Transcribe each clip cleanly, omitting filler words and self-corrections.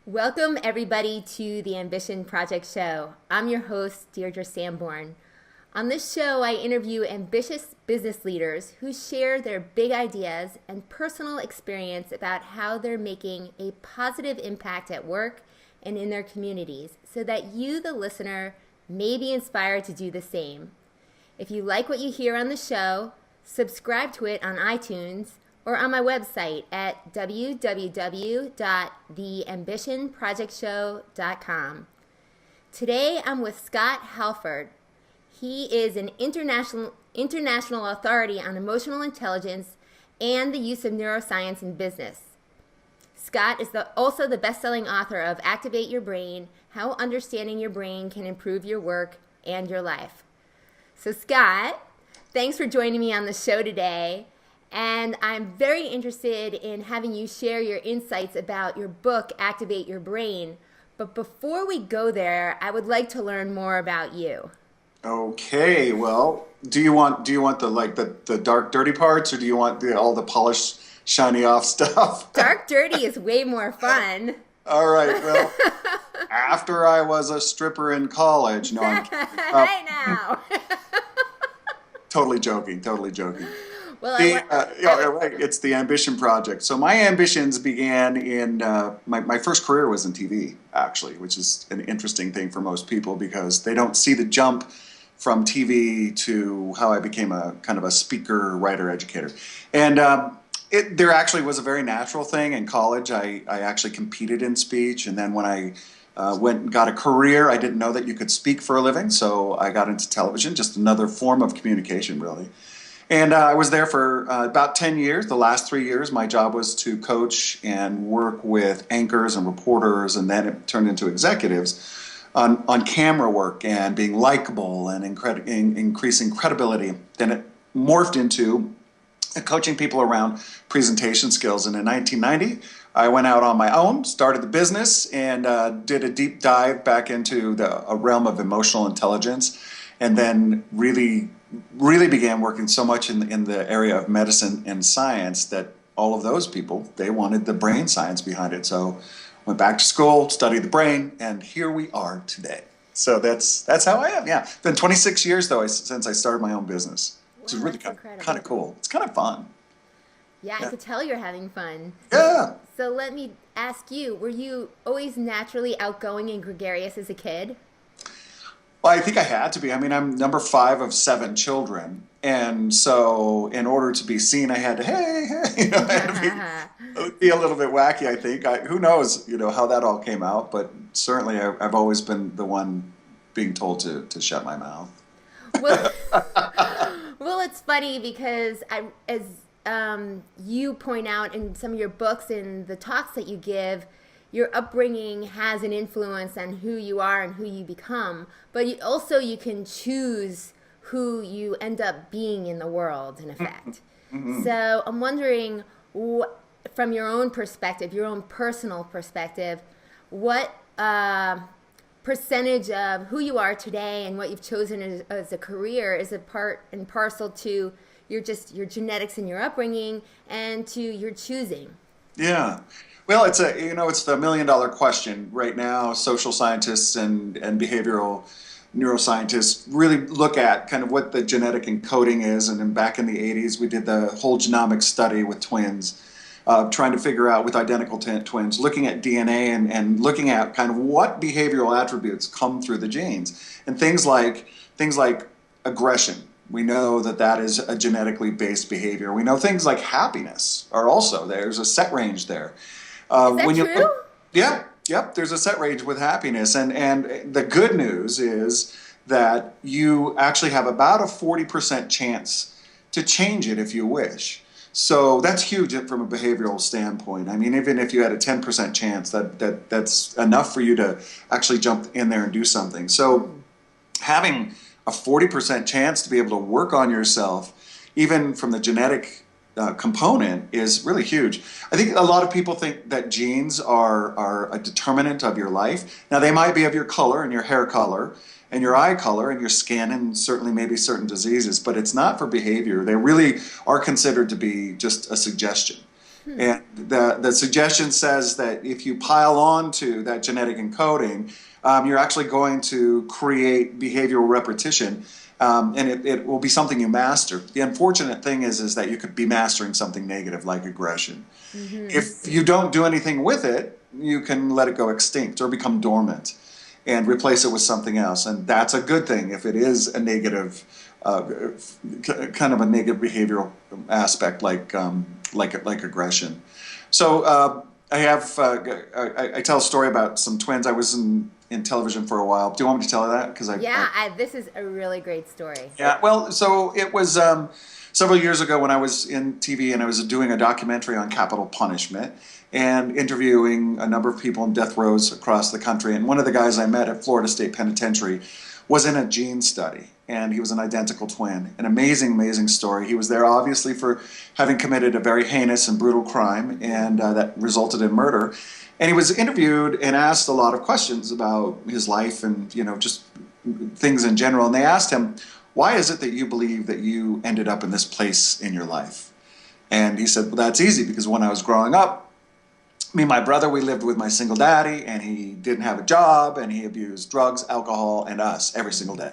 Welcome, everybody, to the Ambition Project Show. I'm your host, Deirdre Sanborn. On this show, I interview ambitious business leaders who share their big ideas and personal experience about how they're making a positive impact at work and in their communities so that you, the listener, may be inspired to do the same. If you like what you hear on the show, subscribe to it on iTunes or on my website at www.theambitionprojectshow.com. Today, I'm with Scott Halford. He is an international authority on emotional intelligence and the use of neuroscience in business. Scott is also the best-selling author of Activate Your Brain, How Understanding Your Brain Can Improve Your Work and Your Life. So Scott, thanks for joining me on the show today. And I'm very interested in having you share your insights about your book, Activate Your Brain. But before we go there, I would like to learn more about you. Okay, well, do you want the dark, dirty parts, or do you want all the polished, shiny off stuff? Dark, dirty is way more fun. All right, well, after I was a stripper in college, no, I'm Hey now. totally joking. Well, Right. It's the Ambition Project. So my ambitions began in my first career was in TV, actually, which is an interesting thing for most people because they don't see the jump from TV to how I became a kind of a speaker, writer, educator. And there actually was a very natural thing in college. I actually competed in speech, and then when I went and got a career, I didn't know that you could speak for a living, so I got into television, just another form of communication, really. And I was there for about 10 years. The last 3 years, my job was to coach and work with anchors and reporters, and then it turned into executives on camera work and being likable and increasing credibility. Then it morphed into coaching people around presentation skills. And in 1990, I went out on my own, started the business, and did a deep dive back into a realm of emotional intelligence, and then really began working so much in the area of medicine and science that all of those people, they wanted the brain science behind it. So went back to school, studied the brain, and here we are today. So that's how I am. Yeah, been 26 years though since I started my own business, which is really kind of cool. It's kind of fun. Yeah, I could tell you're having fun. Yeah. So let me ask you, were you always naturally outgoing and gregarious as a kid? Well, I think I had to be. I mean, I'm number 5 of 7 children. And so in order to be seen, I had to, hey, I had to be a little bit wacky, I think. Who knows, how that all came out. But certainly I've always been the one being told to shut my mouth. Well, well, it's funny because as you point out in some of your books and the talks that you give, your upbringing has an influence on who you are and who you become, but you can choose who you end up being in the world, in effect. Mm-hmm. So I'm wondering, from your own perspective, your own personal perspective, what percentage of who you are today and what you've chosen as a career is a part and parcel to your genetics and your upbringing and to your choosing? Yeah. Well, it's the $1 million question right now. Social scientists and behavioral neuroscientists really look at kind of what the genetic encoding is. And then back in the 80s, we did the whole genomic study with twins, trying to figure out with identical twins, looking at DNA and looking at kind of what behavioral attributes come through the genes. And things like aggression. We know that is a genetically based behavior. We know things like happiness are also there's a set range there. Is that true? Yep. There's a set range with happiness, and the good news is that you actually have about a 40% chance to change it if you wish. So that's huge from a behavioral standpoint. I mean, even if you had a 10% chance, that's enough for you to actually jump in there and do something. So having a 40% chance to be able to work on yourself, even from the genetic component, is really huge. I think a lot of people think that genes are a determinant of your life. Now, they might be of your color and your hair color and your eye color and your skin and certainly maybe certain diseases, but it's not for behavior. They really are considered to be just a suggestion. And the suggestion says that if you pile on to that genetic encoding, you're actually going to create behavioral repetition, and it will be something you master. The unfortunate thing is that you could be mastering something negative like aggression. If you don't do anything with it, you can let it go extinct or become dormant and replace it with something else. And that's a good thing if it is a negative, kind of a negative behavioral aspect like aggression. So I tell a story about some twins. I was in television for a while. Do you want me to tell that? This is a really great story. Yeah, well, so it was several years ago when I was in TV and I was doing a documentary on capital punishment and interviewing a number of people in death rows across the country. And one of the guys I met at Florida State Penitentiary was in a gene study, and he was an identical twin. An amazing, amazing story. He was there obviously for having committed a very heinous and brutal crime, and that resulted in murder. And he was interviewed and asked a lot of questions about his life and, just things in general. And they asked him, why is it that you believe that you ended up in this place in your life? And he said, well, that's easy, because when I was growing up, me and my brother, we lived with my single daddy, and he didn't have a job, and he abused drugs, alcohol, and us every single day.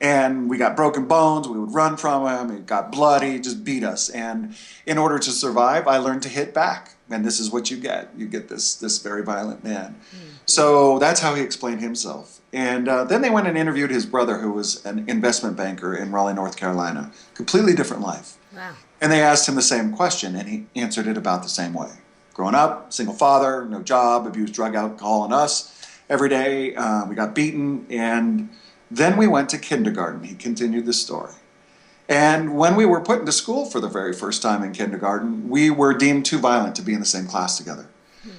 And we got broken bones, we would run from him, he got bloody, just beat us. And in order to survive, I learned to hit back. And this is what you get. You get this very violent man. So that's how he explained himself. And then they went and interviewed his brother, who was an investment banker in Raleigh, North Carolina. Completely different life. Wow. And they asked him the same question, and he answered it about the same way. Growing up, single father, no job, abused drug, alcohol, and us every day. We got beaten, and then we went to kindergarten. He continued the story. And when we were put into school for the very first time in kindergarten, we were deemed too violent to be in the same class together.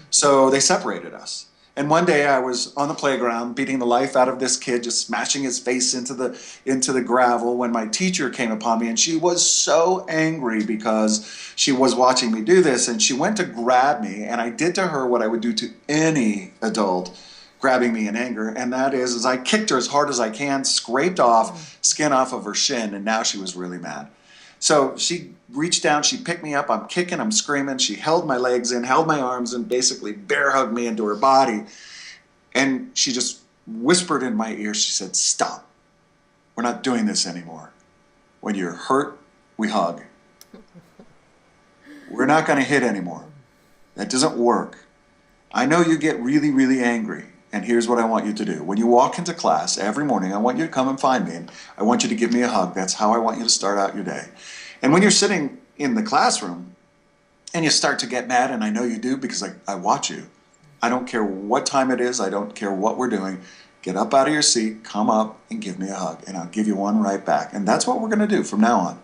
So they separated us. And one day I was on the playground beating the life out of this kid, just smashing his face into the gravel, when my teacher came upon me, and she was so angry because she was watching me do this, and she went to grab me, and I did to her what I would do to any adult grabbing me in anger, and that is I kicked her as hard as I can, scraped off skin off of her shin, and now she was really mad. So she reached down, she picked me up, I'm kicking, I'm screaming, she held my legs in, held my arms in, basically bear hugged me into her body, and she just whispered in my ear, she said, stop, we're not doing this anymore. When you're hurt, we hug. We're not going to hit anymore. That doesn't work. I know you get really, really angry. And here's what I want you to do. When you walk into class every morning, I want you to come and find me, and I want you to give me a hug. That's how I want you to start out your day. And when you're sitting in the classroom and you start to get mad, and I know you do because I watch you, I don't care what time it is, I don't care what we're doing, get up out of your seat, come up and give me a hug, and I'll give you one right back. And that's what we're going to do from now on.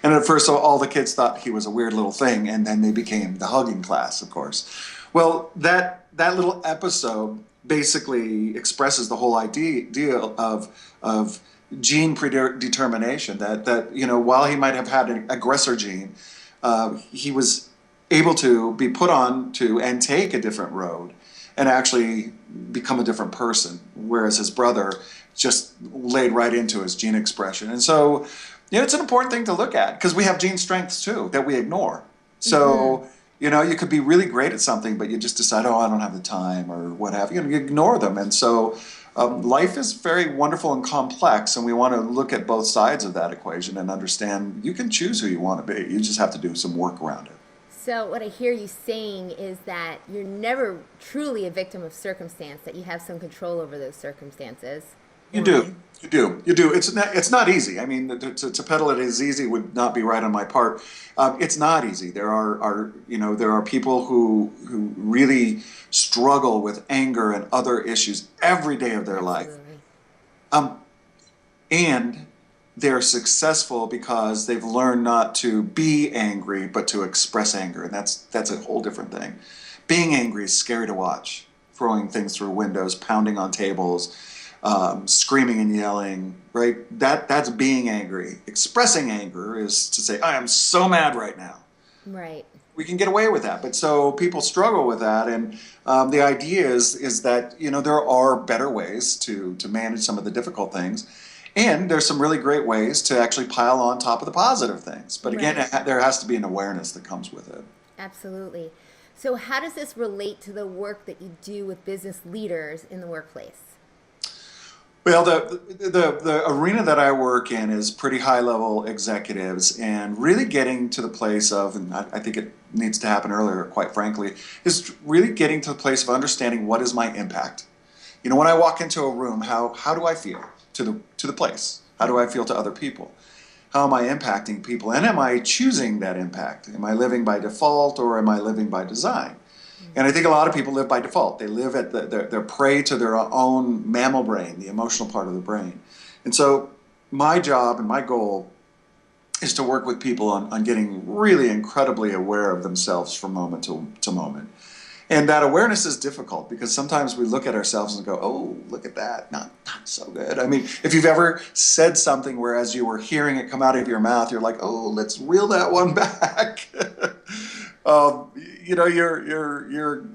And at first, all the kids thought he was a weird little thing, and then they became the hugging class, of course. Well, that little episode basically expresses the whole idea of gene predetermination, that while he might have had an aggressor gene, he was able to be put on to and take a different road and actually become a different person, whereas his brother just laid right into his gene expression. And so it's an important thing to look at, because we have gene strengths too that we ignore. So you could be really great at something, but you just decide, I don't have the time or what have you, and you ignore them. And so life is very wonderful and complex, and we want to look at both sides of that equation and understand you can choose who you want to be. You just have to do some work around it. So what I hear you saying is that you're never truly a victim of circumstance, that you have some control over those circumstances. You do. It's not easy. I mean, to peddle it as easy would not be right on my part. It's not easy. There are people who really struggle with anger and other issues every day of their life. And they're successful because they've learned not to be angry, but to express anger. And that's a whole different thing. Being angry is scary to watch. Throwing things through windows, pounding on tables, screaming and yelling, right? That's being angry. Expressing anger is to say, I am so mad right now. Right. We can get away with that, but so people struggle with that, and the idea is that there are better ways to manage some of the difficult things, and there's some really great ways to actually pile on top of the positive things. But again, there has to be an awareness that comes with it. Absolutely. So, how does this relate to the work that you do with business leaders in the workplace? Well, the arena that I work in is pretty high level executives, and really getting to the place of, and I think it needs to happen earlier, quite frankly, is really getting to the place of understanding what is my impact. You know, when I walk into a room, how do I feel to the place? How do I feel to other people? How am I impacting people? And am I choosing that impact? Am I living by default or am I living by design? And I think a lot of people live by default. They live at they're prey to their own mammal brain, the emotional part of the brain. And so my job and my goal is to work with people on getting really incredibly aware of themselves from moment to moment. And that awareness is difficult because sometimes we look at ourselves and go, oh, look at that, not so good. I mean, if you've ever said something where as you were hearing it come out of your mouth, you're like, oh, let's reel that one back. You know, you're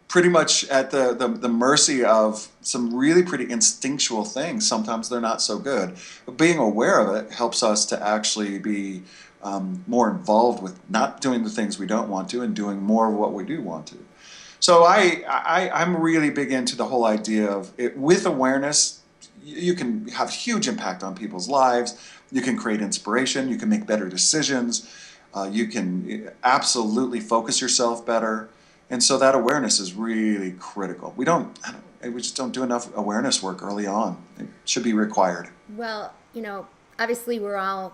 pretty much at the mercy of some really pretty instinctual things. Sometimes they're not so good. But being aware of it helps us to actually be more involved with not doing the things we don't want to and doing more of what we do want to. So I'm really big into the whole idea of it. With awareness, you can have huge impact on people's lives. You can create inspiration. You can make better decisions. You can absolutely focus yourself better. And so that awareness is really critical. We just don't do enough awareness work early on. It should be required. Well, obviously we're all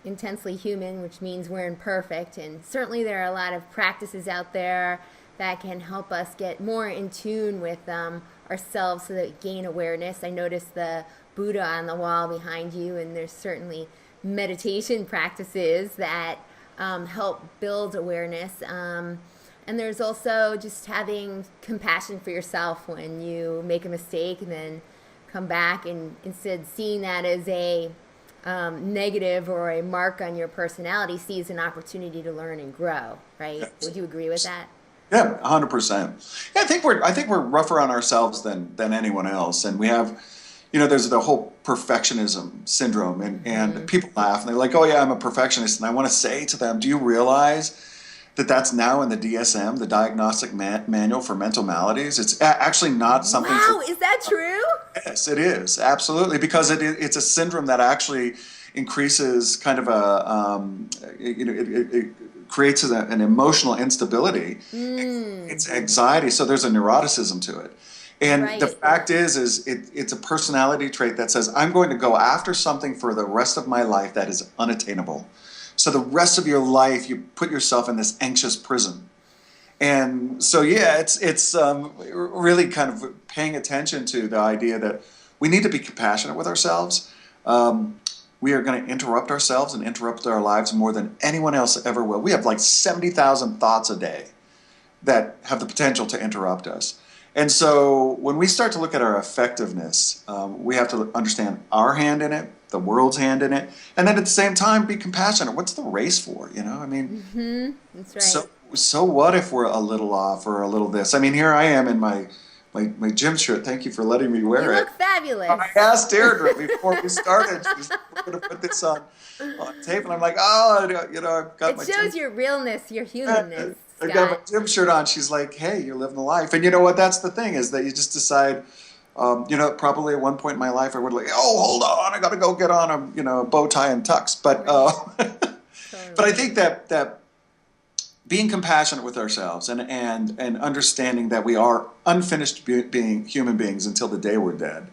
intensely human, which means we're imperfect. And certainly there are a lot of practices out there that can help us get more in tune with ourselves so that we gain awareness. I noticed the Buddha on the wall behind you, and there's certainly meditation practices that help build awareness. And there's also just having compassion for yourself when you make a mistake and then come back and instead seeing that as a negative or a mark on your personality, see as an opportunity to learn and grow, right? Yes. Would you agree with that? Yeah, 100%. Yeah, I think we're rougher on ourselves than anyone else, and we have, there's the whole perfectionism syndrome, and people laugh and they're like, "Oh yeah, I'm a perfectionist," and I want to say to them, "Do you realize that that's now in the DSM, the Diagnostic Manual for Mental Maladies? It's actually not something." Wow, is that true? Yes, it is absolutely, because it's a syndrome that actually increases kind of it creates an emotional instability. It's anxiety, so there's a neuroticism to it. And right. The fact is it's a personality trait that says, I'm going to go after something for the rest of my life that is unattainable. So the rest of your life, you put yourself in this anxious prison. And so, yeah, it's really kind of paying attention to the idea that we need to be compassionate with ourselves. We are going to interrupt ourselves and interrupt our lives more than anyone else ever will. We have like 70,000 thoughts a day that have the potential to interrupt us. And so when we start to look at our effectiveness, we have to understand our hand in it, the world's hand in it, and then at the same time be compassionate. What's the race for? I mean, that's right. So what if we're a little off or a little this? I mean, here I am in my gym shirt. Thank you for letting me wear it. You look fabulous. I asked Deirdre before we started. She's going to put this on tape, and I'm like, I've got my. It shows your realness, your humanness. I got my gym shirt on. She's like, hey, you're living the life. And you know what? That's the thing, is that you just decide, probably at one point in my life I would like, oh, hold on, I got to go get on a bow tie and tux. But totally. But I think that being compassionate with ourselves and understanding that we are unfinished being human beings until the day we're dead,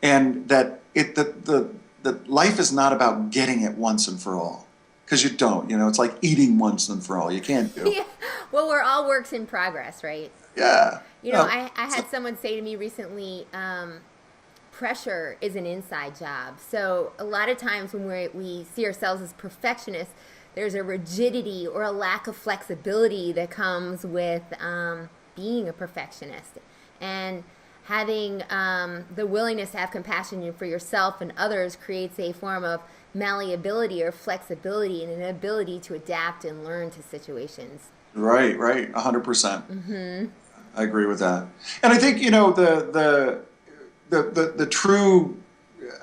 and that the life is not about getting it once and for all. Because you don't, it's like eating once and for all. You can't do. Yeah. Well, we're all works in progress, right? Yeah. I had someone say to me recently, pressure is an inside job. So a lot of times when we see ourselves as perfectionists, there's a rigidity or a lack of flexibility that comes with being a perfectionist. And having the willingness to have compassion for yourself and others creates a form of malleability or flexibility and an ability to adapt and learn to situations. Right, 100%. Mm-hmm. I agree with that. And I think, the true,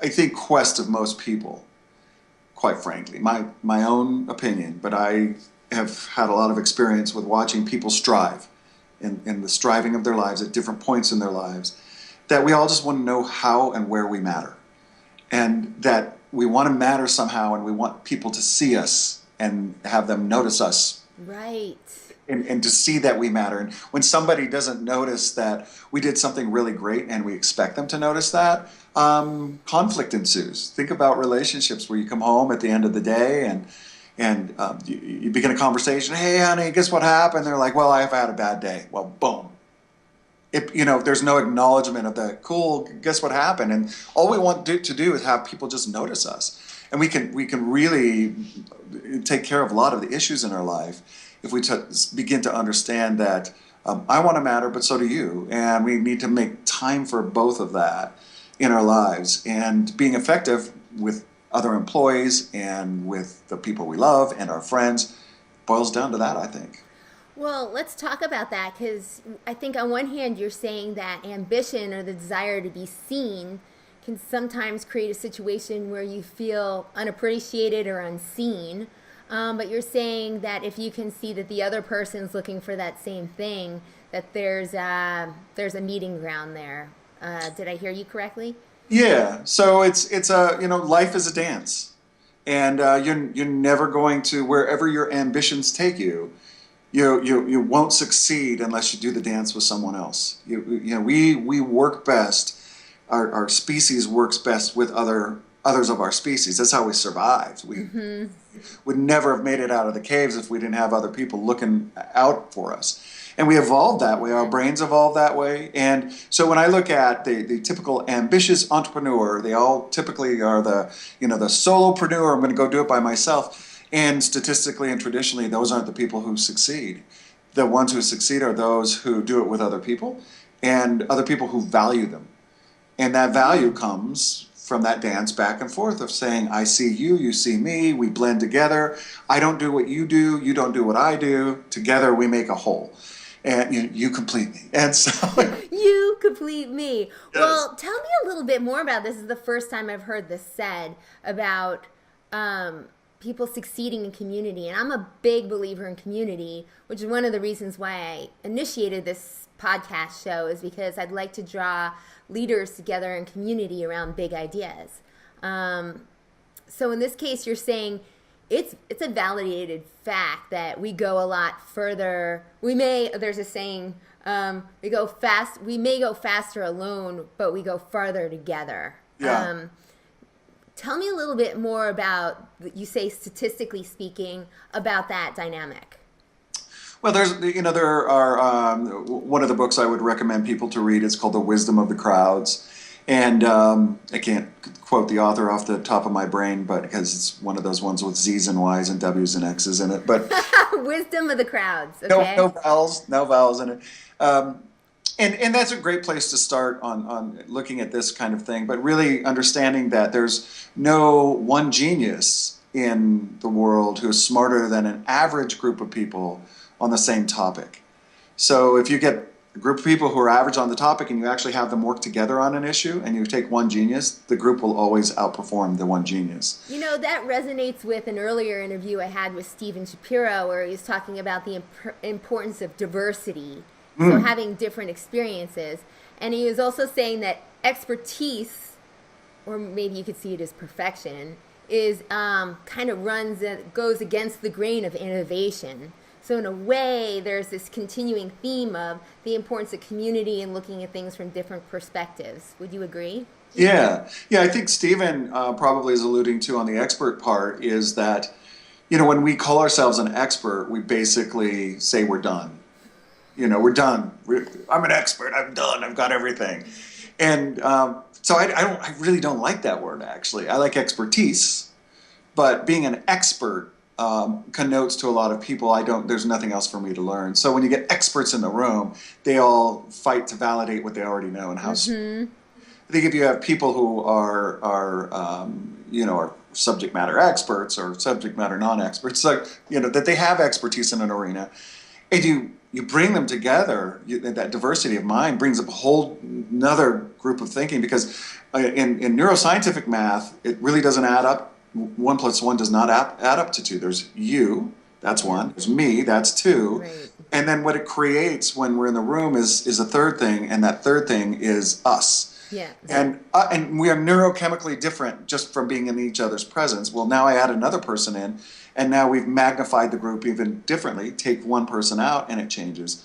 I think, quest of most people, quite frankly, my own opinion, but I have had a lot of experience with watching people strive in the striving of their lives at different points in their lives, that we all just want to know how and where we matter. And that we want to matter somehow, and we want people to see us and have them notice us. Right. And to see that we matter. And when somebody doesn't notice that we did something really great and we expect them to notice that, conflict ensues. Think about relationships where you come home at the end of the day and you begin a conversation. Hey, honey, guess what happened? They're like, well, I've had a bad day. Well, boom. There's no acknowledgement of the cool. Guess what happened? And all we want to do is have people just notice us, and we can really take care of a lot of the issues in our life if we begin to understand that I want to matter, but so do you, and we need to make time for both of that in our lives. And being effective with other employees and with the people we love and our friends boils down to that, I think. Well, let's talk about that, because I think on one hand you're saying that ambition or the desire to be seen can sometimes create a situation where you feel unappreciated or unseen. But you're saying that if you can see that the other person's looking for that same thing, that there's a meeting ground there. Did I hear you correctly? Yeah. So it's life is a dance, and you're never going to, wherever your ambitions take you. You won't succeed unless you do the dance with someone else. We work best. Our species works best with others of our species. That's how we survived. We would never have made it out of the caves if we didn't have other people looking out for us. And we evolved that way. Our brains evolved that way. And so when I look at the typical ambitious entrepreneur, they all typically are the solopreneur. I'm going to go do it by myself. And statistically and traditionally, those aren't the people who succeed. The ones who succeed are those who do it with other people and other people who value them. And that value comes from that dance back and forth of saying, I see you, you see me, we blend together. I don't do what you do, you don't do what I do. Together we make a whole. And you complete me. And so you complete me. Yes. Well, tell me a little bit more about this. This is the first time I've heard this said about people succeeding in community. And I'm a big believer in community, which is one of the reasons why I initiated this podcast show, is because I'd like to draw leaders together in community around big ideas. So in this case, you're saying it's a validated fact that we go a lot further. There's a saying, we may go faster alone, but we go farther together. Yeah. Tell me a little bit more about, you say statistically speaking, about that dynamic. Well, there are one of the books I would recommend people to read. It's called The Wisdom of the Crowds, and I can't quote the author off the top of my brain, but because it's one of those ones with Z's and Y's and W's and X's in it. But Wisdom of the Crowds. Okay. No vowels in it. And that's a great place to start on looking at this kind of thing, but really understanding that there's no one genius in the world who is smarter than an average group of people on the same topic. So if you get a group of people who are average on the topic and you actually have them work together on an issue and you take one genius, the group will always outperform the one genius. That resonates with an earlier interview I had with Steven Shapiro, where he was talking about the importance of diversity. So having different experiences. And he was also saying that expertise, or maybe you could see it as perfection, is kind of goes against the grain of innovation. So in a way, there's this continuing theme of the importance of community and looking at things from different perspectives. Would you agree? Yeah. I think Stephen probably is alluding to on the expert part is that, when we call ourselves an expert, we basically say we're done. We're done. I'm an expert. I'm done. I've got everything. And so I really don't like that word, actually. I like expertise, but being an expert connotes to a lot of people, there's nothing else for me to learn. So when you get experts in the room, they all fight to validate what they already know and how. I think if you have people who are subject matter experts or subject matter non-experts, that they have expertise in an arena, and you bring them together, that diversity of mind brings up a whole another group of thinking, because in neuroscientific math, it really doesn't add up. 1 + 1 does not add up to 2. There's you, That's one. There's me. That's two. Right. And then what it creates when we're in the room is a third thing, and that third thing is us. Yeah. And we are neurochemically different just from being in each other's presence. Well, now I add another person in, and now we've magnified the group even differently. Take one person out, and it changes.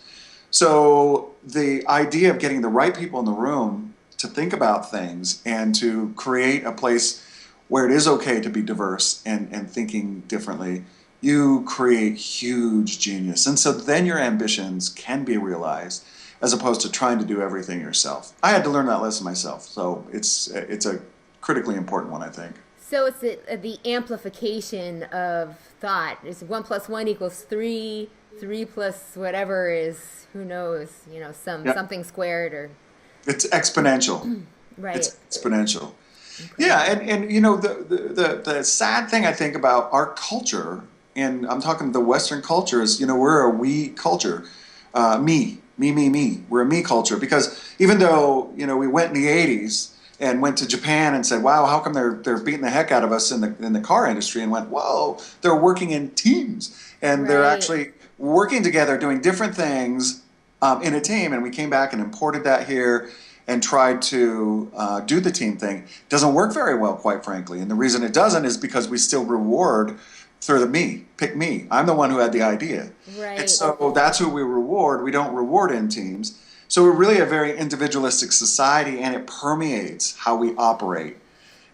So the idea of getting the right people in the room to think about things and to create a place where it is okay to be diverse and thinking differently, you create huge genius. And so then your ambitions can be realized as opposed to trying to do everything yourself. I had to learn that lesson myself. So it's a critically important one, I think. So it's the amplification of thought. It's 1 + 1 = 3. 3 plus whatever is, who knows, something squared or. It's exponential. Right. It's exponential. Yeah, and the sad thing I think about our culture, and I'm talking the Western culture, is we're a we culture. Me. We're a me culture because even though we went in the '80s and went to Japan and said, wow, how come they're beating the heck out of us in the car industry, and went, whoa, they're working in teams and they're actually working together doing different things in a team, and we came back and imported that here and tried to do the team thing. Doesn't work very well, quite frankly, and the reason it doesn't is because we still reward through the me. Pick me. I'm the one who had the idea. Right. And so that's who we reward. We don't reward in teams. So we're really a very individualistic society, and it permeates how we operate.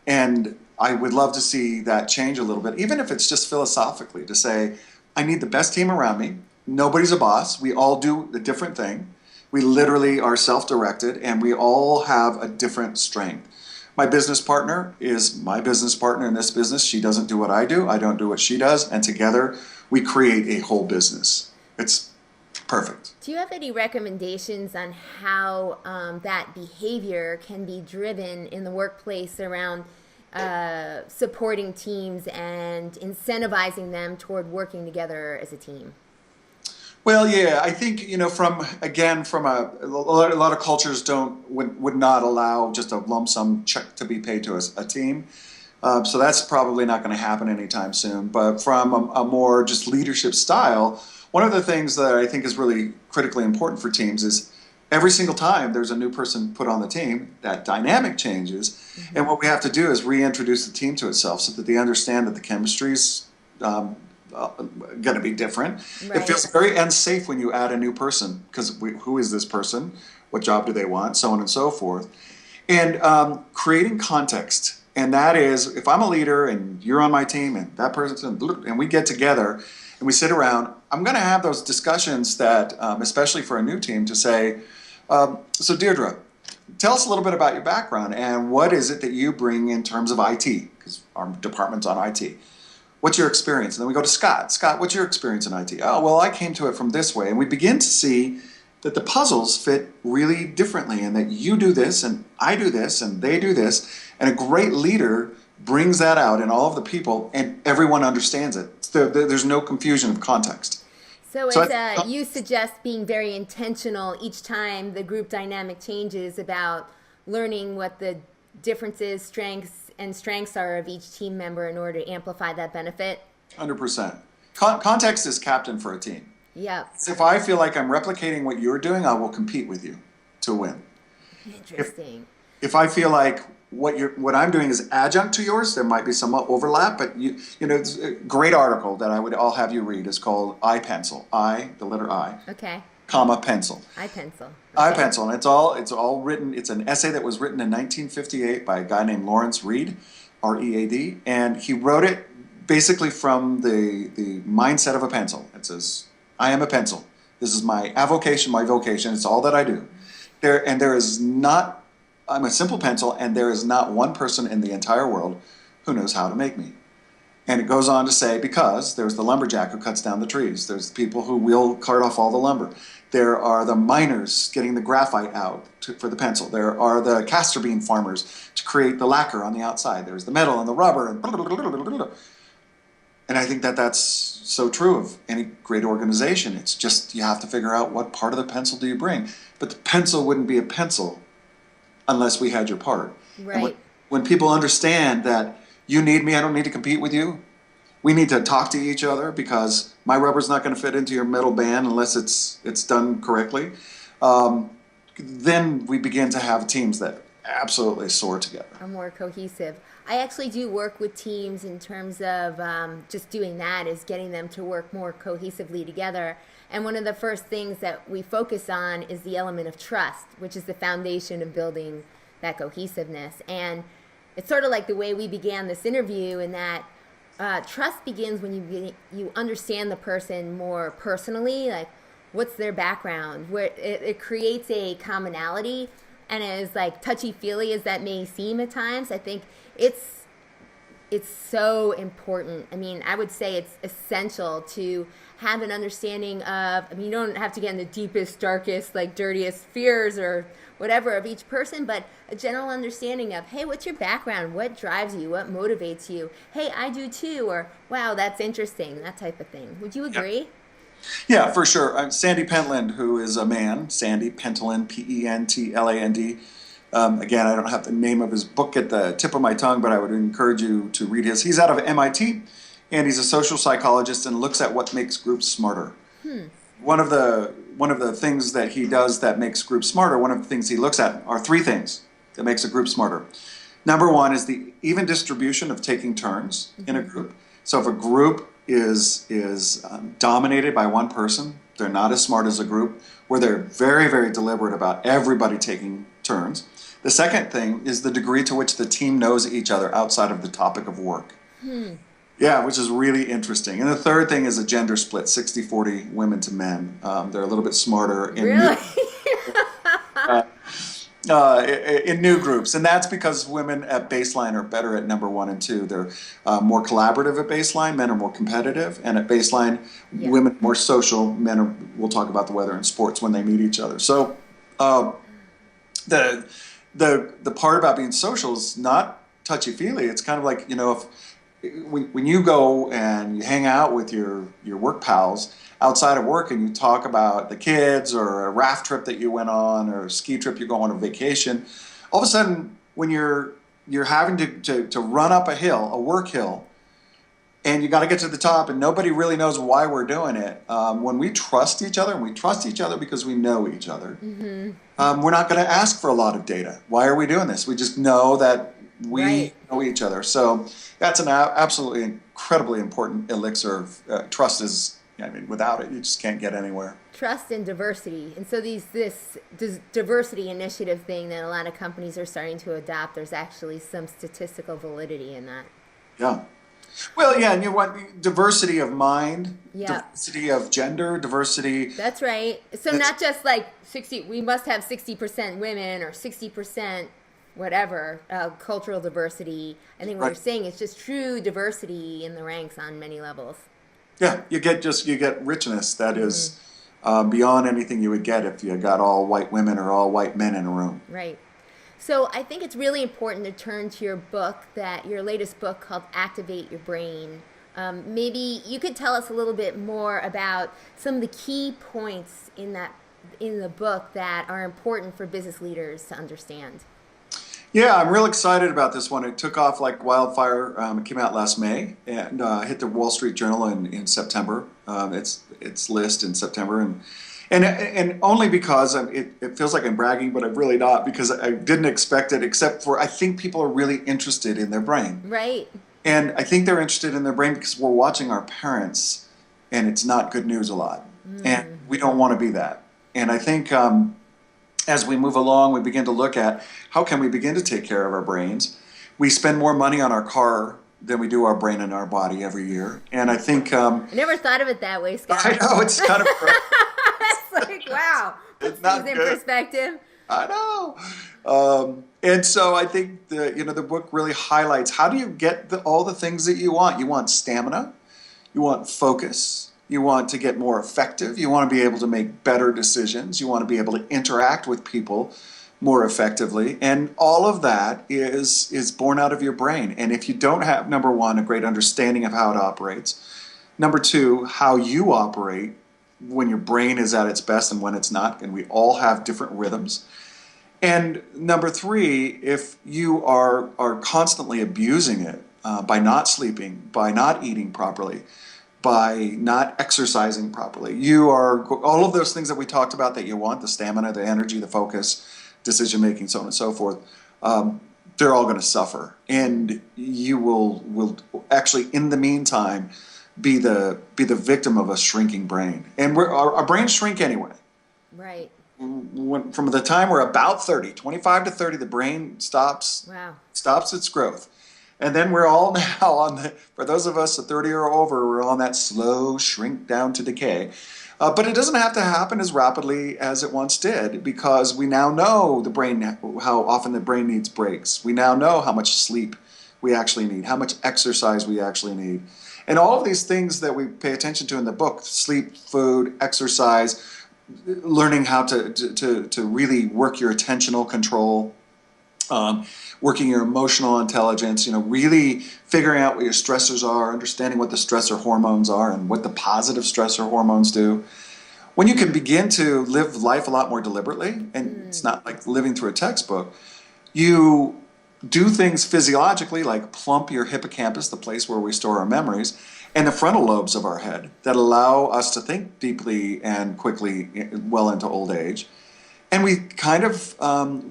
And I would love to see that change a little bit, even if it's just philosophically, to say, I need the best team around me. Nobody's a boss. We all do a different thing. We literally are self-directed, and we all have a different strength. My business partner is my business partner in this business. She doesn't do what I do. I don't do what she does. And together, we create a whole business. It's perfect. Do you have any recommendations on how that behavior can be driven in the workplace around supporting teams and incentivizing them toward working together as a team? Well, yeah, I think from a lot of cultures would not allow just a lump sum check to be paid to a team, so that's probably not going to happen anytime soon. But from a more just leadership style, one of the things that I think is really critically important for teams is every single time there's a new person put on the team, that dynamic changes, and what we have to do is reintroduce the team to itself so that they understand that the chemistry's going to be different. Right. It feels very unsafe when you add a new person because who is this person? What job do they want? So on and so forth. And creating context. And that is, if I'm a leader and you're on my team and that person's and we get together and we sit around, I'm going to have those discussions that, especially for a new team, to say, so Deirdre, tell us a little bit about your background and what is it that you bring in terms of IT, because our department's on IT. What's your experience? And then we go to Scott. Scott, what's your experience in IT? Oh, well, I came to it from this way. And we begin to see that the puzzles fit really differently and that you do this and I do this and they do this. And a great leader brings that out in all of the people and everyone understands it. There's no confusion of context. So you suggest being very intentional each time the group dynamic changes about learning what the differences, strengths are of each team member in order to amplify that benefit? 100%. Context is captain for a team. Yeah. If I feel like I'm replicating what you're doing, I will compete with you to win. Interesting. If I feel like what I'm doing is adjunct to yours, there might be some overlap, but it's a great article that I'll have you read is called iPencil. The letter I. Okay. Comma pencil. iPencil. Okay. iPencil, and it's all written. It's an essay that was written in 1958 by a guy named Lawrence Reed, R-E-A-D, and he wrote it basically from the mindset of a pencil. It says, "I am a pencil. This is my avocation, my vocation. It's all that I do. There is not. I'm a simple pencil, and there is not one person in the entire world who knows how to make me." And it goes on to say, because there's the lumberjack who cuts down the trees. There's the people who will cart off all the lumber. There are the miners getting the graphite out for the pencil. There are the castor bean farmers to create the lacquer on the outside. There's the metal and the rubber. And I think that's so true of any great organization. It's just you have to figure out what part of the pencil do you bring. But the pencil wouldn't be a pencil unless we had your part. Right. And when people understand that you need me, I don't need to compete with you. We need to talk to each other because my rubber's not going to fit into your metal band unless it's done correctly. Then we begin to have teams that absolutely soar together. Are more cohesive. I actually do work with teams in terms of just doing that, is getting them to work more cohesively together. And one of the first things that we focus on is the element of trust, which is the foundation of building that cohesiveness. And it's sort of like the way we began this interview, in that trust begins when you understand the person more personally, like what's their background, where it creates a commonality. And as like touchy-feely as that may seem at times, I think it's so important. I mean, I would say it's essential to have an understanding of, I mean, you don't have to get in the deepest, darkest, like dirtiest fears or whatever of each person, but a general understanding of, hey, what's your background? What drives you? What motivates you? Hey, I do too. Or, wow, that's interesting. That type of thing. Would you agree? Yeah, for sure. Sandy Pentland, who is a man, Sandy Pentland, Pentland. Again, I don't have the name of his book at the tip of my tongue, but I would encourage you to read his. He's out of MIT, and he's a social psychologist and looks at what makes groups smarter. One of the things that he does that makes groups smarter, one of the things he looks at are three things that makes a group smarter. Number one is the even distribution of taking turns in a group. So if a group is dominated by one person, they're not as smart as a group where they're very, very deliberate about everybody taking turns. The second thing is the degree to which the team knows each other outside of the topic of work. Yeah, which is really interesting. And the third thing is a gender split, 60-40 women to men. They're a little bit smarter in new groups. And that's because women at baseline are better at number 1 and 2. They're more collaborative at baseline. Men are more competitive. And at baseline, women are more social. Men will talk about the weather and sports when they meet each other. So the part about being social is not touchy-feely. It's kind of like, if when you go and you hang out with your work pals outside of work and you talk about the kids or a raft trip that you went on or a ski trip you go on a vacation, all of a sudden when you're having to run up a hill, a work hill, and you got to get to the top and nobody really knows why we're doing it, when we trust each other, and we trust each other because we know each other, we're not going to ask for a lot of data. Why are we doing this? We just know that we know each other. So that's an absolutely incredibly important elixir of trust. Without it, you just can't get anywhere. Trust and diversity. And so this diversity initiative thing that a lot of companies are starting to adopt, there's actually some statistical validity in that. Yeah. Well, yeah, and you want diversity of mind, diversity of gender, diversity. That's right. So not just like 60, we must have 60% women or 60% whatever, cultural diversity. I think what you're saying is just true diversity in the ranks on many levels. Yeah, you get richness that is beyond anything you would get if you got all white women or all white men in a room. Right. So I think it's really important to turn to your latest book called Activate Your Brain. Maybe you could tell us a little bit more about some of the key points in the book that are important for business leaders to understand. Yeah, I'm real excited about this one. It took off like wildfire. It came out last May and hit the Wall Street Journal in September. Its list in September, and only because it feels like I'm bragging, but I'm really not, because I didn't expect it, except for I think people are really interested in their brain. Right. And I think they're interested in their brain because we're watching our parents, and it's not good news a lot. And we don't want to be that. And I think as we move along, we begin to look at how can we begin to take care of our brains. We spend more money on our car than we do our brain and our body every year. And I think... I never thought of it that way, Scott. I know, it's kind of... It's like, wow. It's not in good. Perspective. I know. And so I think the book really highlights how do you get all the things that you want. You want stamina. You want focus. You want to get more effective. You want to be able to make better decisions. You want to be able to interact with people more effectively. And all of that is born out of your brain. And if you don't have, number one, a great understanding of how it operates, number two, how you operate when your brain is at its best and when it's not, and we all have different rhythms. And number three, if you are constantly abusing it, by not sleeping, by not eating properly, by not exercising properly. You are all of those things that we talked about that you want, the stamina, the energy, the focus, decision making, so on and so forth. They're all going to suffer, and you will actually, in the meantime, be the victim of a shrinking brain. And our brains shrink anyway. Right. From the time we're about 30, 25 to 30, the brain stops its growth. And then we're all now for those of us at 30 or over, we're on that slow shrink down to decay. But it doesn't have to happen as rapidly as it once did, because we now know how often the brain needs breaks. We now know how much sleep we actually need, how much exercise we actually need. And all of these things that we pay attention to in the book, sleep, food, exercise, learning how to really work your attentional control, working your emotional intelligence, really figuring out what your stressors are, understanding what the stressor hormones are and what the positive stressor hormones do. When you can begin to live life a lot more deliberately, and it's not like living through a textbook, you do things physiologically like plump your hippocampus, the place where we store our memories, and the frontal lobes of our head that allow us to think deeply and quickly well into old age. And we kind of,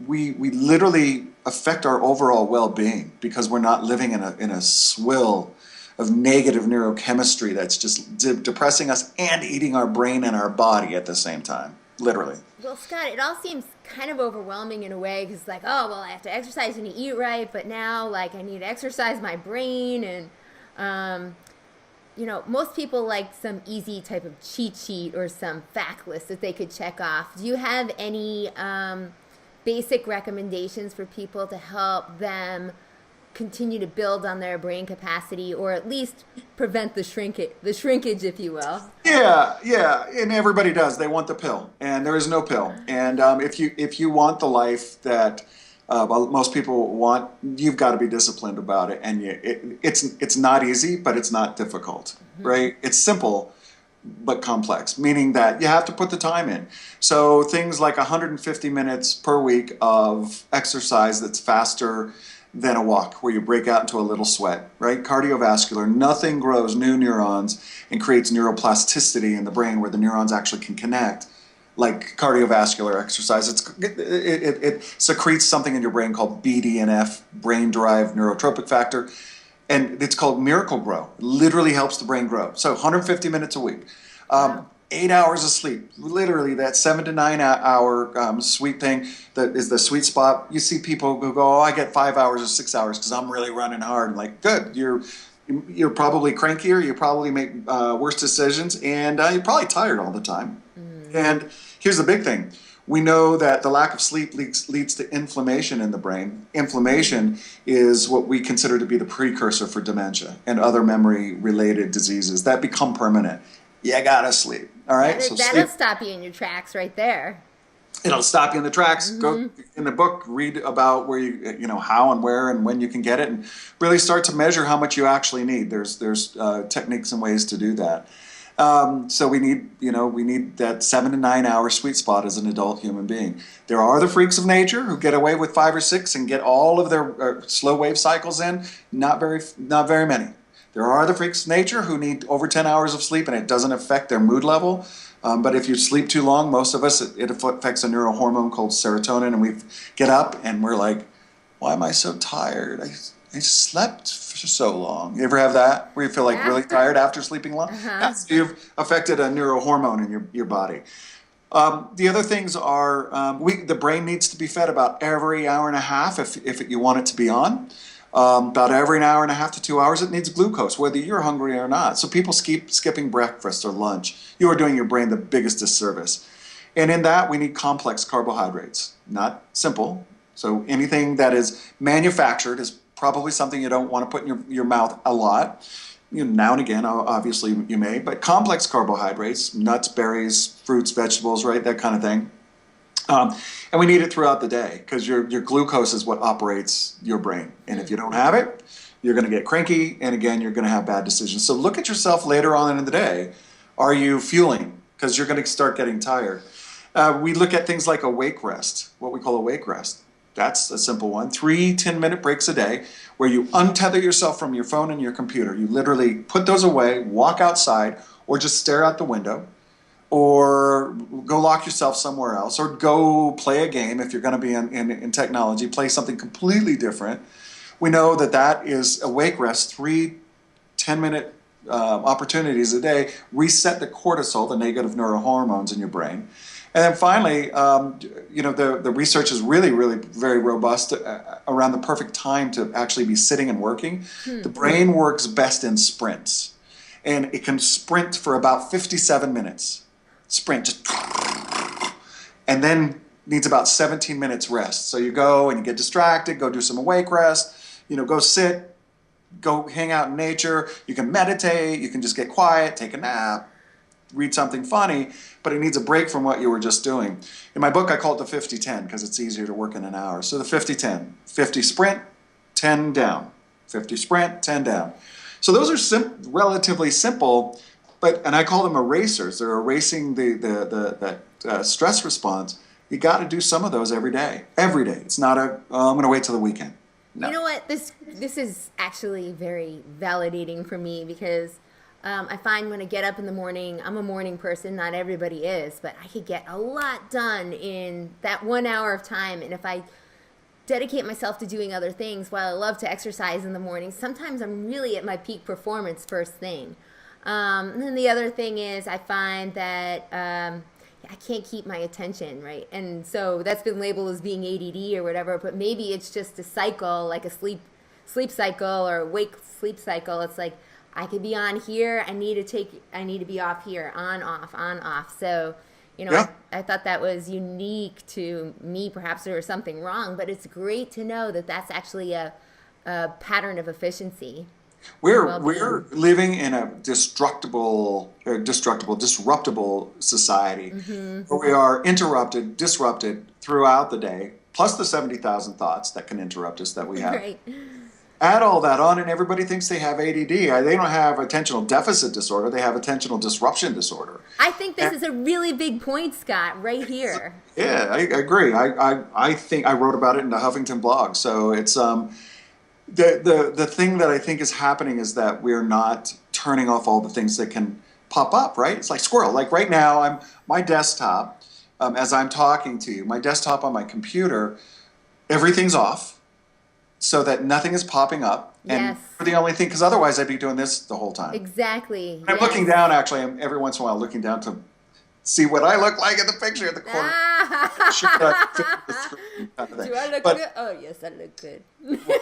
we literally affect our overall well-being because we're not living in a swill of negative neurochemistry that's just depressing us and eating our brain and our body at the same time, literally. Well, Scott, it all seems kind of overwhelming in a way, because like, oh, well, I have to exercise and eat right, but now, like, I need to exercise my brain, and, most people like some easy type of cheat sheet or some fact list that they could check off. Do you have any basic recommendations for people to help them continue to build on their brain capacity, or at least prevent the shrinkage, if you will? Yeah, and everybody does. They want the pill, and there is no pill. And if you want the life that most people want, you've got to be disciplined about it. And it's not easy, but it's not difficult, right? It's simple, but complex, meaning that you have to put the time in. So things like 150 minutes per week of exercise that's faster than a walk, where you break out into a little sweat, right? Cardiovascular, nothing grows new neurons and creates neuroplasticity in the brain where the neurons actually can connect like cardiovascular exercise. It secretes something in your brain called BDNF, brain-derived neurotropic factor, and it's called Miracle-Gro. It literally helps the brain grow. So 150 minutes a week. 8 hours of sleep, literally that 7 to 9 hour sweet thing that is the sweet spot. You see people who go, oh, I get 5 hours or 6 hours because I'm really running hard. Like, good, you're probably crankier, you probably make worse decisions, and you're probably tired all the time. And here's the big thing. We know that the lack of sleep leads to inflammation in the brain. Inflammation is what we consider to be the precursor for dementia and other memory-related diseases that become permanent. You gotta sleep, all right? That'll stop you in your tracks right there. It'll stop you in the tracks. Go in the book, read about where how and where and when you can get it, and really start to measure how much you actually need. There's techniques and ways to do that. So we need that 7 to 9 hour sweet spot as an adult human being. There are the freaks of nature who get away with 5 or 6 and get all of their slow wave cycles in. Not very many. There are the freaks of nature who need over 10 hours of sleep and it doesn't affect their mood level. But if you sleep too long, most of us, it affects a neurohormone called serotonin, and we get up and we're like, why am I so tired? I slept for so long. You ever have that, where you feel like really tired after sleeping long? So you've affected a neurohormone in your body. The other things are, the brain needs to be fed about every hour and a half if you want it to be on. About every hour and a half to 2 hours, it needs glucose, whether you're hungry or not. So people skipping breakfast or lunch, you are doing your brain the biggest disservice. And in that, we need complex carbohydrates, not simple. So anything that is manufactured is probably something you don't want to put in your mouth a lot. Now and again, obviously you may, but complex carbohydrates, nuts, berries, fruits, vegetables, right, that kind of thing. And we need it throughout the day because your glucose is what operates your brain. And if you don't have it, you're going to get cranky, and again, you're going to have bad decisions. So look at yourself later on in the day. Are you fueling? Because you're going to start getting tired. We look at things like awake rest, what we call awake rest. That's a simple one. 3 10-minute breaks a day where you untether yourself from your phone and your computer. You literally put those away, walk outside, or just stare out the window, or go lock yourself somewhere else, or go play a game if you're going to be in technology, play something completely different. We know that that is awake rest, 3 10-minute opportunities a day, reset the cortisol, the negative neurohormones in your brain. And then finally, the research is really, really very robust around the perfect time to actually be sitting and working. The brain works best in sprints, and it can sprint for about 57 minutes. Sprint, just, and then needs about 17 minutes rest. So you go and you get distracted, go do some awake rest, go sit, go hang out in nature. You can meditate, you can just get quiet, take a nap, read something funny, but it needs a break from what you were just doing. In my book, I call it the 50-10 because it's easier to work in an hour. So the 50-10, 50 sprint, 10 down, 50 sprint, 10 down. So those are relatively simple, and I call them erasers. They're erasing the stress response. You got to do some of those every day. Every day. It's not I'm going to wait till the weekend. No. You know what? This is actually very validating for me because I find when I get up in the morning, I'm a morning person. Not everybody is, but I could get a lot done in that 1 hour of time. And if I dedicate myself to doing other things, while I love to exercise in the morning, sometimes I'm really at my peak performance first thing. And then the other thing is I find that I can't keep my attention, right? And so that's been labeled as being ADD or whatever, but maybe it's just a cycle, like a sleep cycle or wake sleep cycle. It's like I could be on here, I need to be off here, on, off. So, Yeah. I thought that was unique to me. Perhaps there was something wrong, but it's great to know that that's actually a pattern of efficiency. We're living in a disruptible society where we are disrupted throughout the day, plus the 70,000 thoughts that can interrupt us that we have. Right. Add all that on, and everybody thinks they have ADD. They don't have attentional deficit disorder. They have attentional disruption disorder. I think this is a really big point, Scott, right here. Yeah, I agree. I think I wrote about it in the Huffington blog. So it's the thing that I think is happening is that we're not turning off all the things that can pop up, right? It's like squirrel. Like right now, my desktop, as I'm talking to you, my desktop on my computer, everything's off so that nothing is popping up. And Yes. we're the only thing, because otherwise I'd be doing this the whole time. Exactly. I'm looking down, actually, I'm every once in a while looking down to see what I look like in the picture at the corner. Should I fit the screen kind of thing. Do I look But good? Oh, yes, I look good.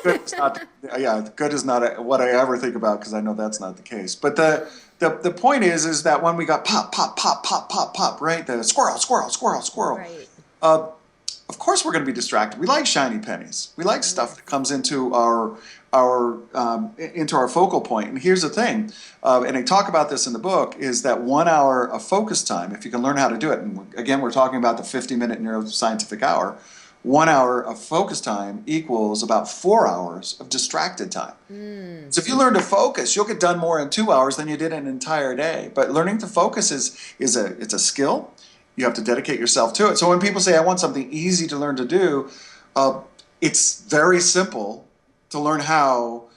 good is not, good is not what I ever think about because I know that's not the case. But the point is that when we got pop, right? The squirrel. Right. Of course we're going to be distracted. We like shiny pennies. We like stuff that comes into our focal point. And here's the thing, and I talk about this in the book, is that 1 hour of focus time, if you can learn how to do it, and again, we're talking about the 50-minute neuroscientific hour, 1 hour of focus time equals about 4 hours of distracted time. So if you learn to focus, you'll get done more in 2 hours than you did in an entire day. But learning to focus is a skill. You have to dedicate yourself to it. So when people say, I want something easy to learn to do, it's very simple to learn how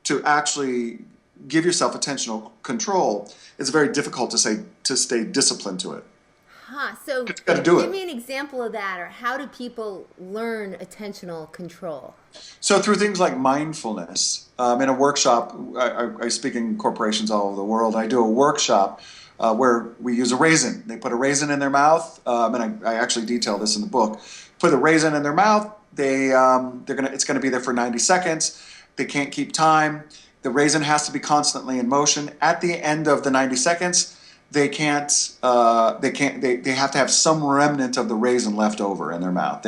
to actually give yourself attentional control. It's very difficult to stay disciplined to it. So You gotta do give it. me an example of that, or how do people learn attentional control? So through things like mindfulness, in a workshop, I speak in corporations all over the world. I do a workshop where we use a raisin. They put a raisin in their mouth, and I actually detail this in the book. Put a raisin in their mouth. It's gonna be there for 90 seconds. They can't keep time. The raisin has to be constantly in motion. At the end of the 90 seconds, they have to have some remnant of the raisin left over in their mouth.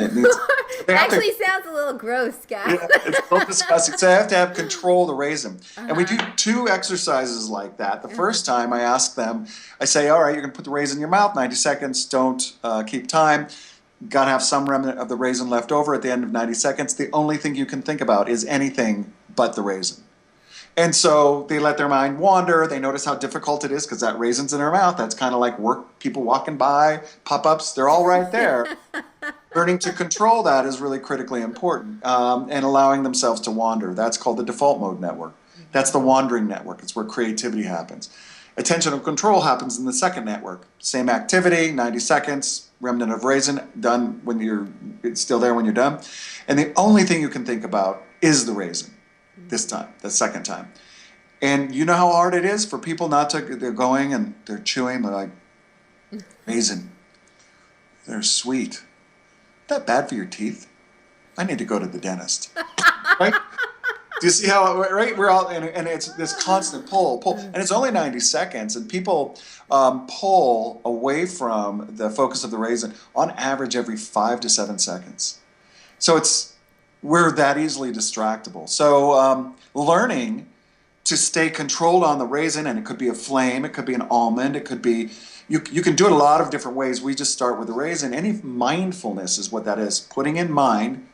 Actually sounds a little gross, Scott. Yeah, it's a little disgusting. So I have to have control of the raisin. And we do 2 exercises like that. The first time I ask them, I say, all right, you're going to put the raisin in your mouth, 90 seconds, don't keep time. Got to have some remnant of the raisin left over at the end of 90 seconds. The only thing you can think about is anything but the raisin. And so they let their mind wander. They notice how difficult it is because that raisin's in their mouth. That's kind of like people walking by, pop-ups. They're all right there. Learning to control that is really critically important, and allowing themselves to wander. That's called the default mode network. That's the wandering network. It's where creativity happens. Attentional control happens in the second network. Same activity, 90 seconds, remnant of raisin, done when it's still there when you're done. And the only thing you can think about is the raisin this time, the second time. And you know how hard it is for people not to, they're going and they're chewing, they're like, raisin, they're sweet. That bad for your teeth? I need to go to the dentist. Right? Do you see how, right? We're all, and it's this constant pull, and it's only 90 seconds, and people pull away from the focus of the raisin on average every 5 to 7 seconds. So we're that easily distractible. So learning to stay controlled on the raisin, and it could be a flame, it could be an almond, it could be, you can do it a lot of different ways. We just start with the raisin. Any mindfulness is what that is. Putting in mind,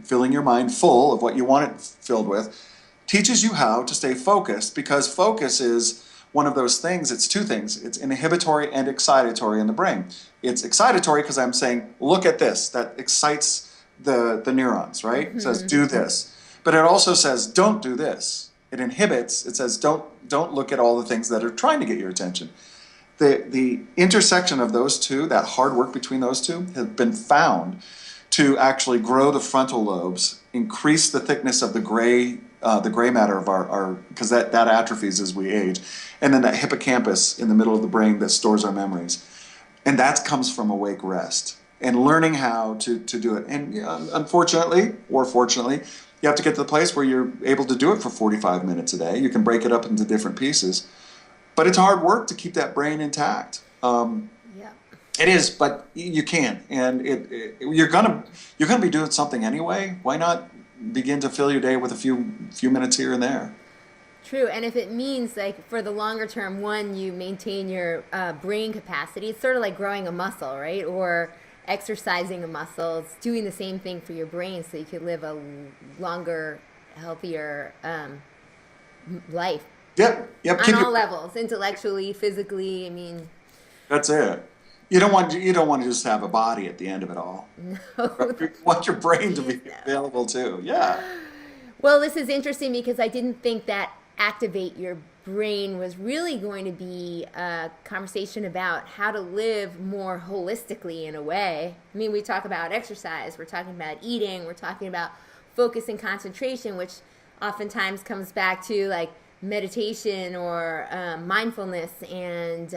filling your mind full of what you want it filled with, teaches you how to stay focused, because focus is one of those things. It's two things. It's inhibitory and excitatory in the brain. It's excitatory because I'm saying, look at this. That excites the neurons, right? It says, do this. But it also says, don't do this. It inhibits. It says, don't look at all the things that are trying to get your attention. The intersection of those two, that hard work between those two, has been found to actually grow the frontal lobes, increase the thickness of the gray matter of our because that atrophies as we age, and then that hippocampus in the middle of the brain that stores our memories, and that comes from awake rest and learning how to do it. And unfortunately or fortunately, you have to get to the place where you're able to do it for 45 minutes a day. You can break it up into different pieces. But it's hard work to keep that brain intact. It is, but you can, and you're gonna be doing something anyway. Why not begin to fill your day with a few minutes here and there? True, and if it means, like, for the longer term, one, you maintain your brain capacity. It's sort of like growing a muscle, right? Or exercising a muscle. It's doing the same thing for your brain, so you could live a longer, healthier life. Yep. On all levels, intellectually, physically. I mean, that's it. You don't want to just have a body at the end of it all. No. You want your brain to be available too. Yeah. Well, this is interesting because I didn't think that activate your brain was really going to be a conversation about how to live more holistically in a way. I mean, we talk about exercise, we're talking about eating, we're talking about focus and concentration, which oftentimes comes back to like meditation or mindfulness, and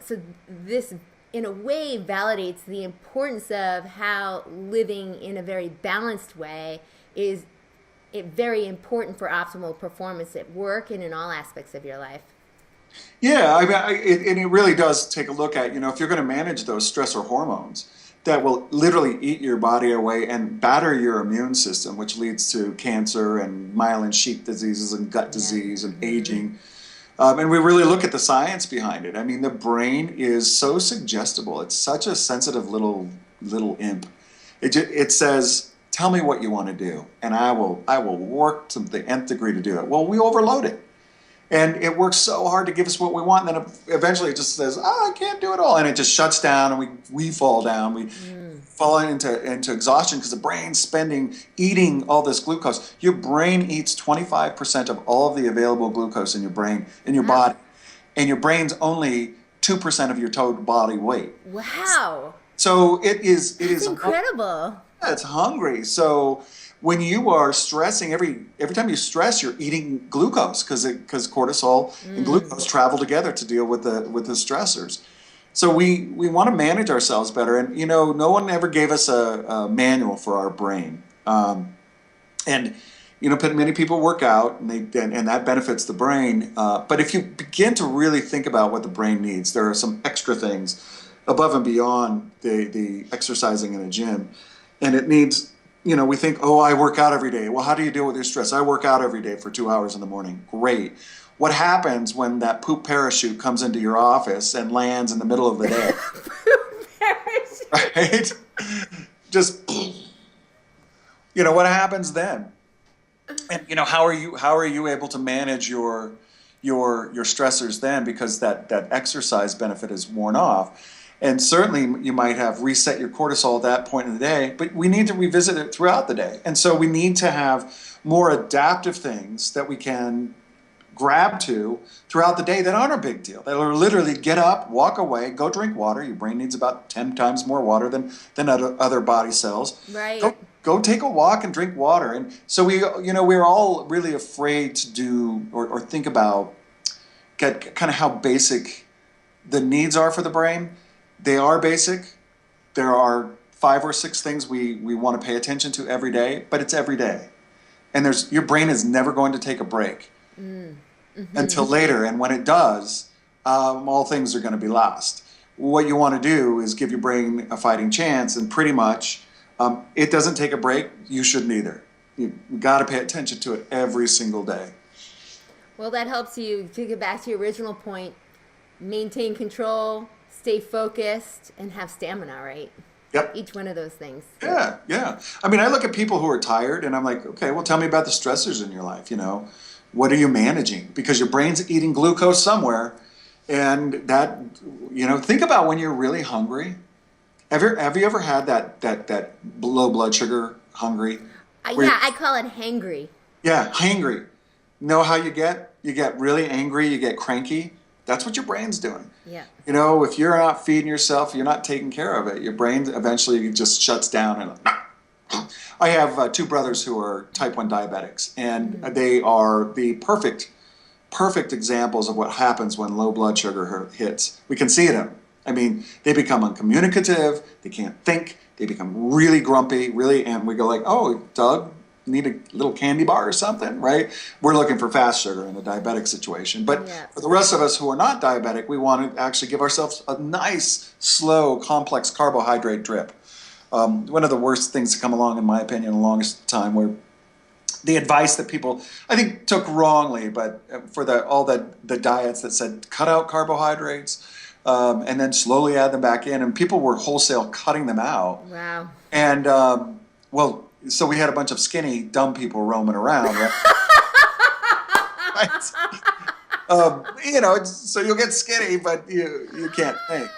so this in a way validates the importance of how living in a very balanced way is very important for optimal performance at work and in all aspects of your life. Yeah, I mean, it really does take a look at, if you're going to manage those stressor hormones that will literally eat your body away and batter your immune system, which leads to cancer and myelin sheath diseases and gut disease and aging. And we really look at the science behind it. I mean, the brain is so suggestible. It's such a sensitive little imp. It says, tell me what you want to do, and I will work to the nth degree to do it. Well, we overload it. And it works so hard to give us what we want, and then eventually it just says, I can't do it all. And it just shuts down, and we fall down. We fall into exhaustion because the brain's eating all this glucose. Your brain eats 25% of all of the available glucose in your brain, in your body. And your brain's only 2% of your total body weight. Wow. So it is incredible. It's hungry. So when you are stressing, every time you stress, you're eating glucose because cortisol and glucose travel together to deal with the stressors. So we want to manage ourselves better, and no one ever gave us a manual for our brain. And many people work out, and that benefits the brain. But if you begin to really think about what the brain needs, there are some extra things above and beyond the exercising in a gym, and it needs. We think, I work out every day. Well, how do you deal with your stress? I work out every day for 2 hours in the morning. Great. What happens when that poop parachute comes into your office and lands in the middle of the day? Poop parachute. Right? Just, what happens then? And, how are you able to manage your stressors then? Because that exercise benefit is worn off. And certainly you might have reset your cortisol at that point in the day, but we need to revisit it throughout the day. And so we need to have more adaptive things that we can grab to throughout the day that aren't a big deal. That are literally get up, walk away, go drink water. Your brain needs about 10 times more water than other body cells. Right. Go take a walk and drink water. And so we're all really afraid to do or think about kind of how basic the needs are for the brain. They are basic. There are 5 or 6 things we want to pay attention to every day, but it's every day. And your brain is never going to take a break until later. And when it does, all things are going to be lost. What you want to do is give your brain a fighting chance, and pretty much it doesn't take a break. You shouldn't either. You got to pay attention to it every single day. Well, that helps you, to get back to your original point, maintain control, stay focused, and have stamina, right? Yep. Each one of those things. Yeah. I mean, I look at people who are tired and I'm like, okay, well, tell me about the stressors in your life, What are you managing? Because your brain's eating glucose somewhere. And that, think about when you're really hungry. Have you ever had that low blood sugar hungry? Yeah, I call it hangry. Yeah, hangry. Know how you get? You get really angry, you get cranky. That's what your brain's doing. Yeah. If you're not feeding yourself, you're not taking care of it. Your brain eventually just shuts down. And I have 2 brothers who are type 1 diabetics, and they are the perfect examples of what happens when low blood sugar hits. We can see them. I mean, they become uncommunicative. They can't think. They become really grumpy, and we go like, oh, Doug, need a little candy bar or something, right? We're looking for fast sugar in a diabetic situation. But for the rest of us who are not diabetic, we want to actually give ourselves a nice, slow, complex carbohydrate drip. One of the worst things to come along, in my opinion, the longest time, where the advice that people, I think, took wrongly, but for all the diets that said cut out carbohydrates and then slowly add them back in, and people were wholesale cutting them out. Wow. And, so we had a bunch of skinny, dumb people roaming around, right? Right? So you'll get skinny, but you can't think.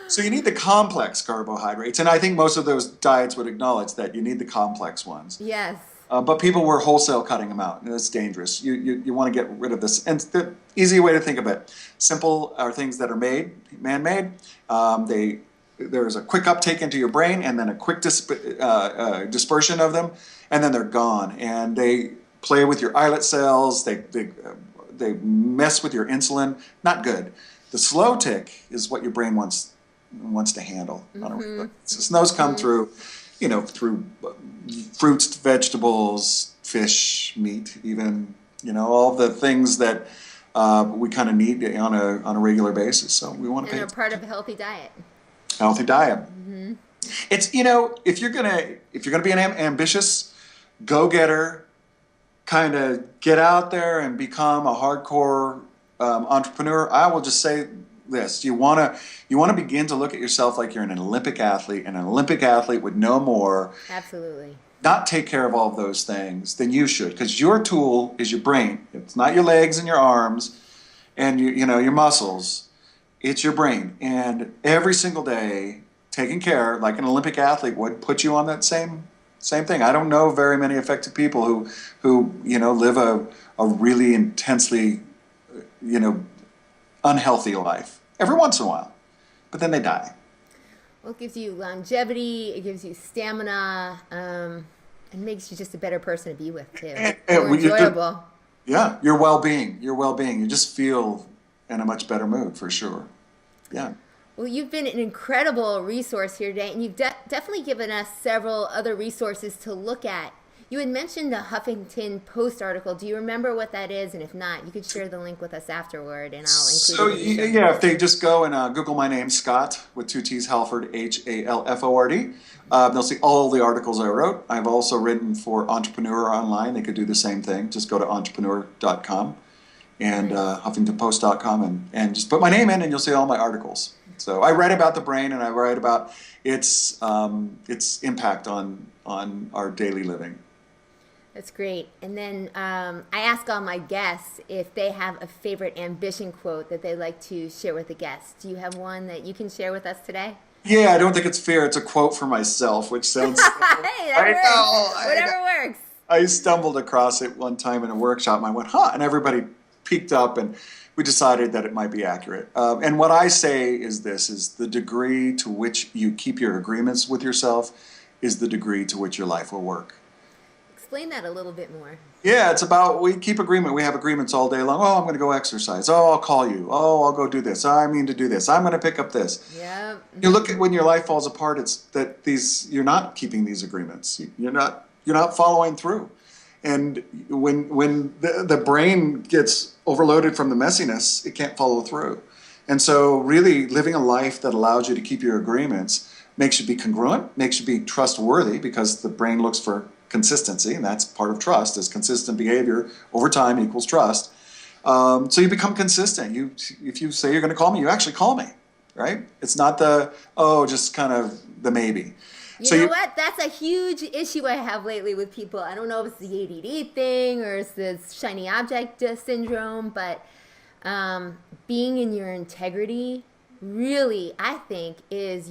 So you need the complex carbohydrates, and I think most of those diets would acknowledge that you need the complex ones. Yes. But people were wholesale cutting them out, and it's dangerous. You want to get rid of this. And the easy way to think of it, simple are things that are man-made. There's a quick uptake into your brain and then a quick dispersion of them, and then they're gone. And they play with your islet cells. They mess with your insulin. Not good. The slow tick is what your brain wants to handle on a regular basis. And those come through fruits, vegetables, fish, meat, even all the things that we kind of need on a regular basis. So we want to. And they're part of a healthy diet. Healthy diet. It's if you're gonna be an ambitious go-getter, kind of get out there and become a hardcore entrepreneur, I will just say this: you want to begin to look at yourself like you're an Olympic athlete, and an Olympic athlete would no more Absolutely. not take care of all of those things than you should, because your tool is your brain. It's not your legs and your arms and your muscles. It's your brain, and every single day, taking care like an Olympic athlete would put you on that same thing. I don't know very many effective people who live a really intensely, unhealthy life every once in a while, but then they die. Well, it gives you longevity. It gives you stamina. It makes you just a better person to be with too. More enjoyable. Your well-being. You just feel in a much better mood for sure. Yeah. Well, you've been an incredible resource here today, and you've definitely given us several other resources to look at. You had mentioned the Huffington Post article. Do you remember what that is? And if not, you could share the link with us afterward, and I'll include it. So, if they just go and Google my name, Scott, with 2 T's, Halford, Halford, they'll see all the articles I wrote. I've also written for Entrepreneur Online. They could do the same thing. Just go to entrepreneur.com. and HuffingtonPost.com, and just put my name in, and you'll see all my articles. So I write about the brain, and I write about its impact on our daily living. That's great. And then I ask all my guests if they have a favorite ambition quote that they like to share with the guests. Do you have one that you can share with us today? Yeah, I don't think it's fair. It's a quote for myself, which sounds. Hey, that works. Whatever works. I stumbled across it one time in a workshop, and I went, "Huh!" And everybody peeked up, and we decided that it might be accurate. And what I say is this: is the degree to which you keep your agreements with yourself is the degree to which your life will work. Explain that a little bit more. Yeah, it's about we keep agreement. We have agreements all day long. Oh, I'm going to go exercise. Oh, I'll call you. Oh, I'll go do this. I mean to do this. I'm going to pick up this. Yeah. You look at when your life falls apart. It's that you're not keeping these agreements. You're not following through. And when the brain gets overloaded from the messiness, it can't follow through. And so, really, living a life that allows you to keep your agreements makes you be congruent, makes you be trustworthy, because the brain looks for consistency, and that's part of trust. Is consistent behavior over time equals trust. So you become consistent. If you say you're going to call me, you actually call me, right? It's not just kind of the maybe. You know what? That's a huge issue I have lately with people. I don't know if it's the ADD thing or it's this shiny object syndrome, but being in your integrity really, I think, is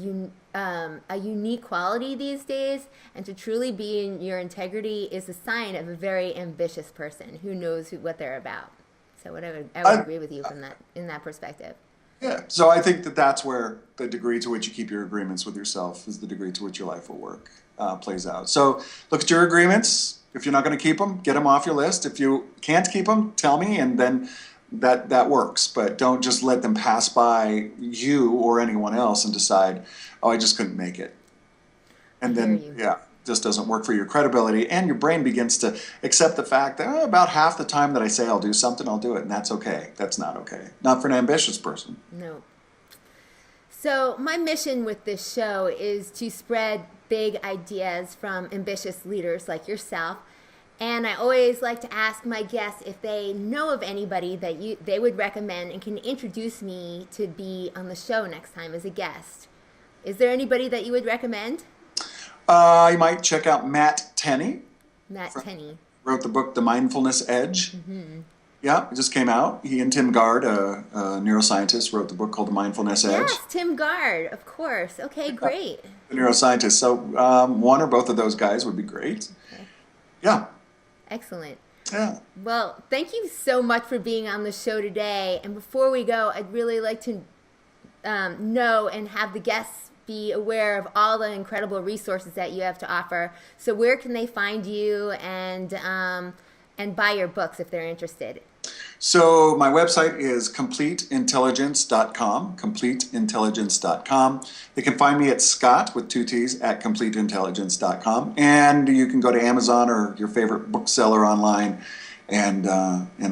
a unique quality these days. And to truly be in your integrity is a sign of a very ambitious person who knows what they're about. So I would agree with you in that perspective. Yeah, so I think that's where the degree to which you keep your agreements with yourself is the degree to which your life will work, plays out. So look at your agreements. If you're not going to keep them, get them off your list. If you can't keep them, tell me, and then that works. But don't just let them pass by you or anyone else and decide, oh, I just couldn't make it. And then, just doesn't work for your credibility, and your brain begins to accept the fact that about half the time that I say I'll do something, I'll do it, and that's okay. That's not okay. Not for an ambitious person. No. So my mission with this show is to spread big ideas from ambitious leaders like yourself, and I always like to ask my guests if they know of anybody that they would recommend and can introduce me to be on the show next time as a guest. Is there anybody that you would recommend? You might check out Matt Tenney. Matt Tenney wrote the book The Mindfulness Edge. Mm-hmm. Yeah, it just came out. He and Tim Gard, a neuroscientist, wrote the book called The Mindfulness Edge. Yes, Tim Gard, of course. Okay, great. The neuroscientist. So one or both of those guys would be great. Okay. Yeah. Excellent. Yeah. Well, thank you so much for being on the show today. And before we go, I'd really like to know and have the guests be aware of all the incredible resources that you have to offer. So where can they find you and buy your books if they're interested? So my website is CompleteIntelligence.com, CompleteIntelligence.com. They can find me at Scott, with 2 T's, at CompleteIntelligence.com. And you can go to Amazon or your favorite bookseller online and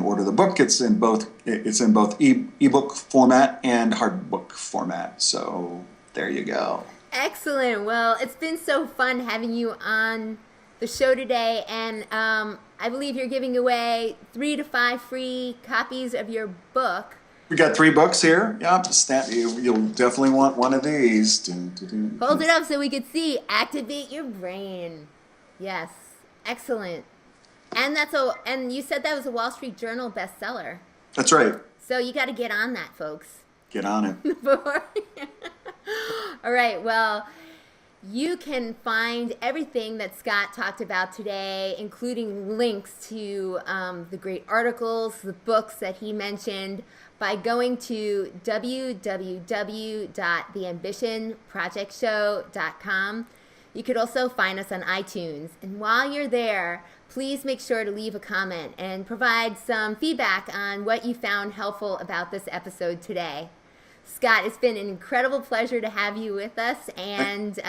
order the book. It's in both ebook format and hard book format. So there you go. Excellent. Well, it's been so fun having you on the show today, and I believe you're giving away 3 to 5 free copies of your book. We got 3 books here. Yeah, you'll definitely want one of these. Hold it up so we could see. Activate your brain. Yes, excellent. And and you said that was a Wall Street Journal bestseller. That's right. So you got to get on that, folks. Get on it. All right. Well, you can find everything that Scott talked about today, including links to the great articles, the books that he mentioned, by going to www.theambitionprojectshow.com. You could also find us on iTunes. And while you're there, please make sure to leave a comment and provide some feedback on what you found helpful about this episode today. Scott, it's been an incredible pleasure to have you with us, and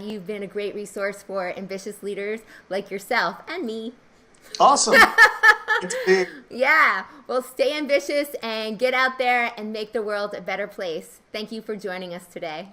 you've been a great resource for ambitious leaders like yourself and me. Awesome. It's big. Yeah. Well, stay ambitious and get out there and make the world a better place. Thank you for joining us today.